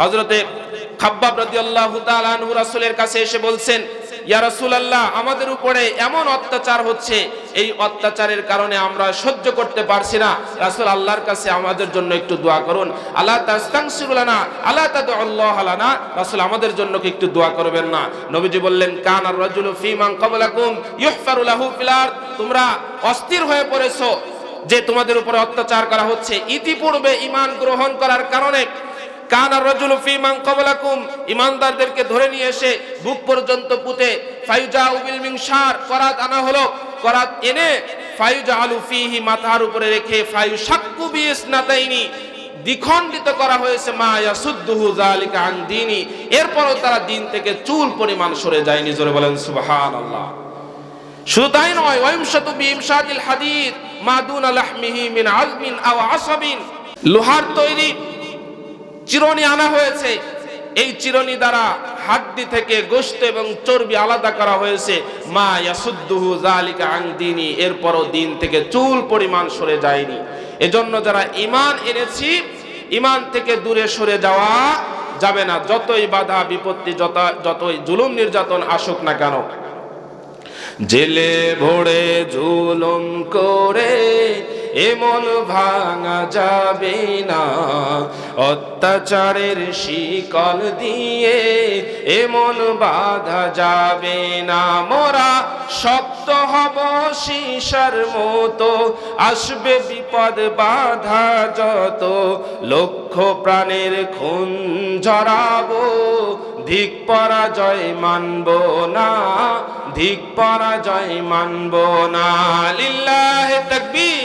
হযরতে খাব্বাব রাদিয়াল্লাহু তাআলা আনহু রাসূলের কাছে এসে বলছেন, ইয়া রাসূলুল্লাহ, আমাদের উপরে এমন অত্যাচার হচ্ছে, এই অত্যাচারের কারণে আমরা সহ্য করতে পারছি না। রাসূল, আল্লাহর কাছে আমাদের জন্য একটু দোয়া করুন। আলা তাস্তাগফিরু লানা আলা তাদউল্লাহ লানা, রাসূল আমাদের জন্য কি একটু দোয়া করবেন না? নবীজি বললেন, কানার রাজুলু ফী মান ক্বাবলাকুম ইউহফারু লাহু ফিল আরদ, তোমরা অস্থির হয়ে পড়েছো যে তোমাদের উপরে অত্যাচার করা হচ্ছে। ইতিপূর্বে ঈমান গ্রহণ করার কারণে কানার রাজুলু ফী মান ক্বাবলাকুম, ঈমানদারদেরকে ধরে নিয়ে এসে বুক পর্যন্ত পুঁতে ফায়ুজাউ বিল মিনশার, করাত আনা হলো। করাত এনে ফায়ুজালু ফীহি, মাথার উপরে রেখে ফায়ুশাক্কু বিইসনাতাইনি, দ্বিখণ্ডিত করা হয়েছে। মা ইয়াসুদ্দুহু যালিকা আন দীনি, এরপরও তারা দিন থেকে চুল পরিমাণ সরে যায়নি। জোরে বলেন সুবহানাল্লাহ। শুধু তাই নয়, ওয়াইমশাতু বিইমশাতিল হাদীদ মা দুনা লাহমিহি মিন আযমিন আও আসাবিন, লোহার তৈরি চিরুনি আনা হয়েছে। এই চিরুনি দ্বারা হাড্ডি থেকে গোশত এবং চর্বি আলাদা করা হয়েছে। মা ইয়াসুদ্দুহু যালিকা আন দীনি, এরপরও দিন থেকে চুল পরিমাণ সরে যায়নি। এজন্য যারা ঈমান এনেছি, ঈমান থেকে দূরে সরে যাওয়া যাবে না, যতই বাধা বিপত্তি, যতই জুলুম নির্যাতন আসুক না কেন। জেলে ভরে জুলুম করে এমন ভাঙা যাবে না, অত্যাচারের শিকল দিয়ে এমন বাঁধা যাবে না। মোরা শক্ত হব সীসার মতো, আসবে বিপদ বাধা যত, লক্ষ প্রাণের খুন ঝরাবো, ধিক পরাজয় মানব না, ধিক পরাজয় মানব না। লিল্লাহি তাকবীর।